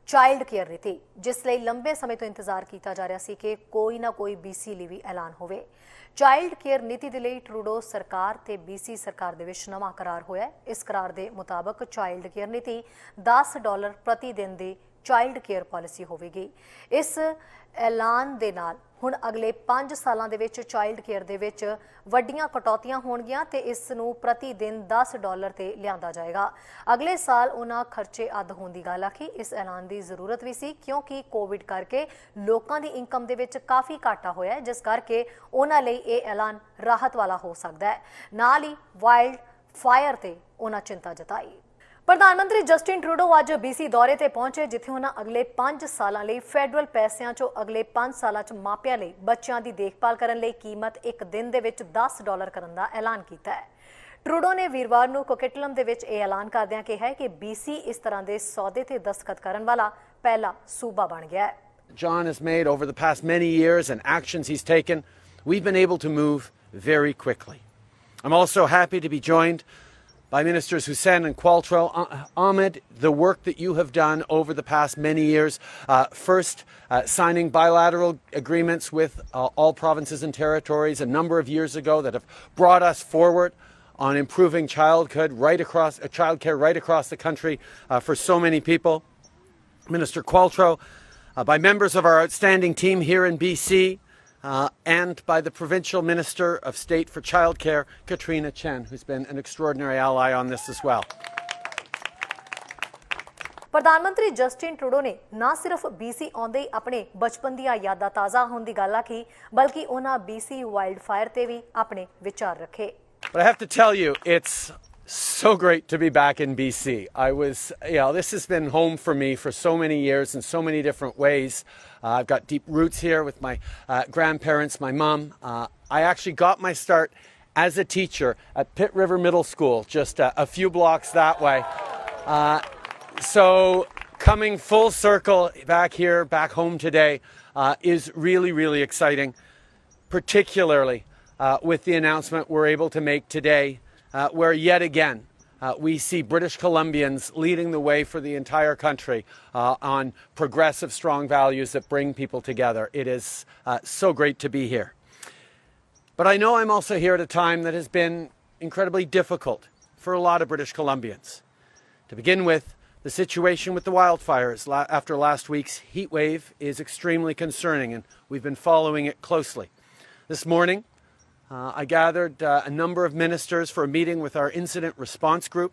Child care ਨੀਤੀ, ਜਿਸ ਲਈ ਲੰਬੇ ਸਮੇਂ ਤੋਂ ਇੰਤਜ਼ਾਰ ਕੀਤਾ ਜਾ ਰਿਹਾ ਸੀ ਕਿ ਕੋਈ ਨਾ ਕੋਈ BC ਲਈ ਵੀ ਐਲਾਨ ਹੋਵੇ। ਚਾਈਲਡ ਕੇਅਰ ਨੀਤੀ ਦੇ ਲਈ ਟਰੂਡੋ ਸਰਕਾਰ ਤੇ BC ਸਰਕਾਰ ਦੇ ਵਿੱਚ ਨਵਾਂ ਕਰਾਰ ਹੋਇਆ। ਇਸ ਕਰਾਰ ਦੇ ਮੁਤਾਬਕ ਚਾਈਲਡ ਕੇਅਰ ਨੀਤੀ $10 ਪ੍ਰਤੀ ਦਿਨ ਦੀ ਚਾਈਲਡ ਕੇਅਰ ਪਾਲਿਸੀ ਹੋਵੇਗੀ। ਇਸ ਐਲਾਨ ਦੇ ਨਾਲ ਹੁਣ ਅਗਲੇ 5 ਸਾਲਾਂ ਦੇ ਵਿੱਚ ਚਾਈਲਡ ਕੇਅਰ ਦੇ ਵਿੱਚ ਵੱਡੀਆਂ ਕਟੌਤੀਆਂ ਹੋਣਗੀਆਂ ਤੇ ਇਸ ਨੂੰ ਪ੍ਰਤੀ ਦਿਨ $10 ਤੇ ਲਿਆਂਦਾ ਜਾਏਗਾ। ਅਗਲੇ ਸਾਲ ਉਹਨਾਂ ਖਰਚੇ ਅੱਧ ਹੋਣ ਦੀ ਗੱਲ ਆਖੀ। ਇਸ ਐਲਾਨ ਦੀ ਜ਼ਰੂਰਤ ਵੀ ਸੀ ਕਿਉਂਕਿ ਕੋਵਿਡ ਕਰਕੇ ਲੋਕਾਂ ਦੀ ਇਨਕਮ ਦੇ ਵਿੱਚ ਕਾਫੀ ਘਾਟਾ ਹੋਇਆ, ਜਿਸ ਕਰਕੇ ਉਹਨਾਂ ਲਈ ਇਹ ਐਲਾਨ ਰਾਹਤ ਵਾਲਾ ਹੋ ਸਕਦਾ ਹੈ। ਨਾਲ ਹੀ ਵਾਈਲਡ ਫਾਇਰ ਤੇ ਉਹਨਾਂ ਚਿੰਤਾ ਜਤਾਈ। ਪ੍ਰਧਾਨ ਮੰਤਰੀ ਜਸਟਿਨ ਟਰੂਡੋ ਅੱਜ BC ਦੌਰੇ ਤੇ ਪਹੁੰਚੇ, ਜਿੱਥੇ ਉਹਨਾਂ ਅਗਲੇ 5 ਸਾਲਾਂ ਲਈ ਫੈਡਰਲ ਪੈਸਿਆਂ ਚੋਂ ਅਗਲੇ 5 ਸਾਲਾਂ 'ਚ ਮਾਪਿਆਂ ਲਈ ਬੱਚਿਆਂ ਦੀ ਦੇਖਭਾਲ ਕਰਨ ਲਈ ਕੀਮਤ ਇੱਕ ਦਿਨ ਦੇ ਵਿੱਚ $10 ਕਰਨ ਦਾ ਐਲਾਨ ਕੀਤਾ ਹੈ। ਟਰੂਡੋ ਨੇ ਵੀਰਵਾਰ ਨੂੰ ਕੋਕਿਟਲਮ ਦੇ ਵਿੱਚ ਇਹ ਐਲਾਨ ਕਰਦਿਆਂ ਕਿਹਾ ਕਿ BC ਇਸ ਤਰ੍ਹਾਂ ਦੇ ਸੌਦੇ ਤੇ ਦਸਤਖਤ ਕਰਨ ਵਾਲਾ ਪਹਿਲਾ ਸੂਬਾ ਬਣ ਗਿਆ ਹੈ। John has made over the past many years and actions he's taken, we've been able to move very quickly. I'm also happy to be joined by Ministers Hussain and Qualtrough. Ahmed, the work that you have done over the past many years, first signing bilateral agreements with all provinces and territories a number of years ago that have brought us forward on improving childcare right across the country for so many people. Minister Qualtrough, by members of our outstanding team here in BC, and by the Provincial Minister of State for Childcare, Katrina Chen, who's been an extraordinary ally on this as well. ਪ੍ਰਧਾਨ ਮੰਤਰੀ Justin Trudeau ਨੇ ਨਾ ਸਿਰਫ BC ਆਉਂਦੇ ਹੀ ਆਪਣੇ ਬਚਪਨ ਦੀਆਂ ਯਾਦਾਂ ਤਾਜ਼ਾ ਹੋਣ ਦੀ ਗੱਲ ਆਖੀ, ਬਲਕਿ ਉਹਨਾਂ BC ਵਾਈਲਡ ਫਾਇਰ ਤੇ ਵੀ ਆਪਣੇ ਵਿਚਾਰ ਰੱਖੇ। But I have to tell you, it's so great to be back in BC. This has been home for me for so many years in so many different ways. I've got deep roots here with my grandparents, my mum. I actually got my start as a teacher at Pitt River Middle School, just a few blocks that way. So coming full circle back here, back home today, is really, really exciting, particularly with the announcement we're able to make today, where yet again we see British Columbians leading the way for the entire country on progressive, strong values that bring people together. It is so great to be here. But I know I'm also here at a time that has been incredibly difficult for a lot of British Columbians. To begin with, the situation with the wildfires after last week's heat wave is extremely concerning, and we've been following it closely. This morning, I gathered a number of ministers for a meeting with our incident response group,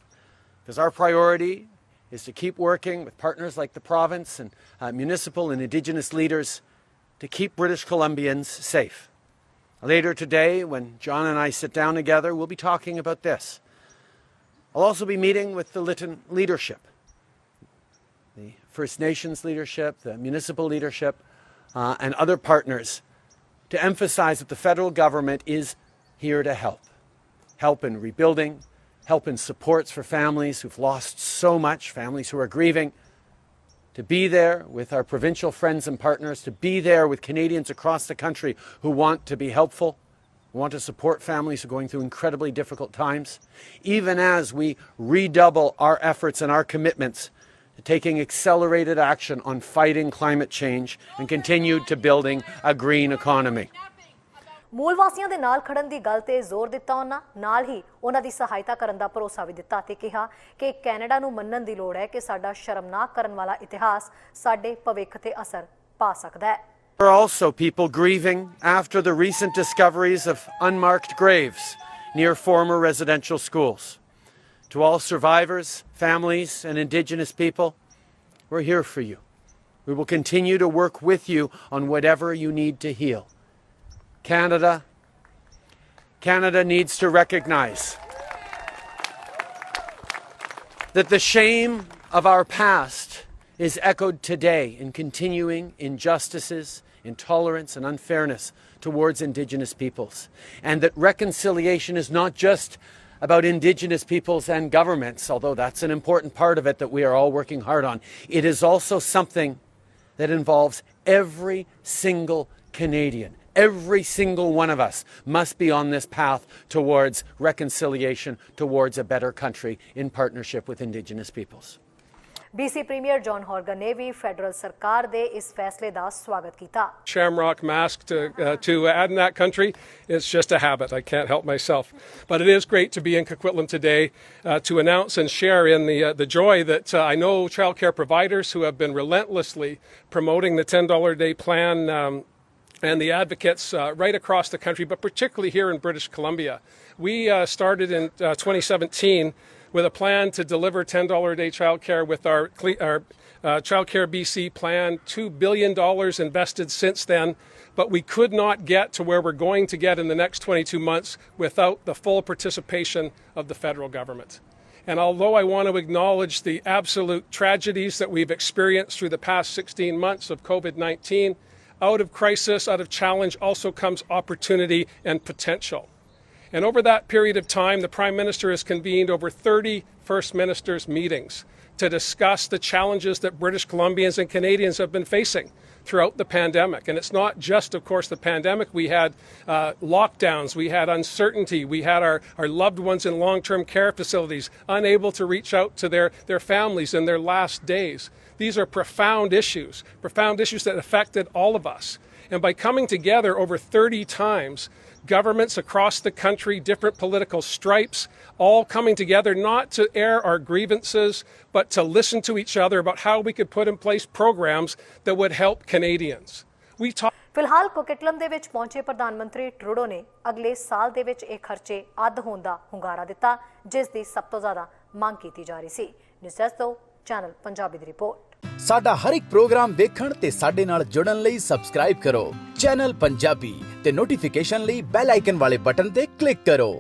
because our priority is to keep working with partners like the province and municipal and Indigenous leaders to keep British Columbians safe. Later today, when John and I sit down together, we'll be talking about this. I'll also be meeting with the Lytton leadership, the First Nations leadership, the municipal leadership, and other partners, to emphasize that the federal government is here to help in rebuilding, help in supports for families who've lost so much, families who are grieving, to be there with our provincial friends and partners, to be there with Canadians across the country who want to be helpful, who want to support families who are going through incredibly difficult times, even as we redouble our efforts and our commitments to taking accelerated action on fighting climate change and continue to building a green economy. ਮੂਲ ਵਾਸੀਆਂ ਦੇ ਨਾਲ ਖੜਨ ਦੀ ਗੱਲ ਤੇ ਜ਼ੋਰ ਦਿੱਤਾ ਉਹਨਾਂ, ਨਾਲ ਹੀ ਉਹਨਾਂ ਦੀ ਸਹਾਇਤਾ ਕਰਨ ਦਾ ਭਰੋਸਾ ਵੀ ਦਿੱਤਾ ਤੇ ਕਿਹਾ ਕਿ ਕੈਨੇਡਾ ਨੂੰ ਮੰਨਣ ਦੀ ਲੋੜ ਹੈ ਕਿ ਸਾਡਾ ਸ਼ਰਮਨਾਕ ਕਰਨ ਵਾਲਾ ਇਤਿਹਾਸ ਸਾਡੇ ਭਵਿੱਖ ਤੇ ਅਸਰ ਪਾ ਸਕਦਾ ਹੈ। There are also people grieving after the recent discoveries of unmarked graves near former residential schools. To all survivors, families, and Indigenous people, we're here for you. We will continue to work with you on whatever you need to heal. Canada needs to recognize that the shame of our past is echoed today in continuing injustices, intolerance, and unfairness towards Indigenous peoples, and that reconciliation is not just about Indigenous peoples and governments, although that's an important part of it that we are all working hard on. It is also something that involves every single Canadian. Every single one of us must be on this path towards reconciliation, towards a better country in partnership with Indigenous peoples. BC Premier John Horgan ने भी federal सरकार दे इस फैसले का स्वागत किया। Shamrock mask to add in that country, it's just a habit. I can't help myself. But it is great to be in Coquitlam today to announce and share in the joy that I know childcare providers who have been relentlessly promoting the $10 a day plan and the advocates right across the country, but particularly here in British Columbia. We started in 2017 with a plan to deliver $10 a day childcare with our Childcare BC plan, $2 billion invested since then, but we could not get to where we're going to get in the next 22 months without the full participation of the federal government. And although I want to acknowledge the absolute tragedies that we've experienced through the past 16 months of COVID-19, out of crisis, out of challenge also comes opportunity and potential. And over that period of time, the Prime Minister has convened over 30 First Ministers' meetings to discuss the challenges that British Columbians and Canadians have been facing throughout the pandemic. And it's not just, of course, the pandemic. We had lockdowns, we had uncertainty, we had our loved ones in long-term care facilities unable to reach out to their families in their last days. These are profound issues that affected all of us. And by coming together over 30 times, governments across the country, different political stripes, all coming together not to air our grievances, but to listen to each other about how we could put in place programs that would help Canadians. फिलहाल कोकिटलम दे विच पहुंचे प्रधानमंत्री Trudeau ने अगले साल दे विच ਇਹ ਖਰਚੇ ਅੱਧ ਹੋਣ ਦਾ ਹੁੰਗਾਰਾ ਦਿੱਤਾ, ਜਿਸ ਦੀ ਸਭ ਤੋਂ ਜ਼ਿਆਦਾ ਮੰਗ ਕੀਤੀ ਜਾ ਰਹੀ ਸੀ। ਨਿਊਜ਼ ਡੈਸਕ ਤੋਂ ਚੈਨਲ ਪੰਜਾਬੀ ਦੀ ਰਿਪੋर्ट। ਸਾਡਾ ਹਰ ਇੱਕ ਪ੍ਰੋਗਰਾਮ ਦੇਖਣ ਤੇ ਸਾਡੇ ਨਾਲ ਜੁੜਨ ਲਈ ਸਬਸਕ੍ਰਾਈਬ ਕਰੋ ਚੈਨਲ ਪੰਜਾਬੀ ਤੇ ਨੋਟੀਫਿਕੇਸ਼ਨ ਲਈ ਬੈਲ ਆਈਕਨ ਵਾਲੇ ਬਟਨ ਤੇ ਕਲਿੱਕ ਕਰੋ।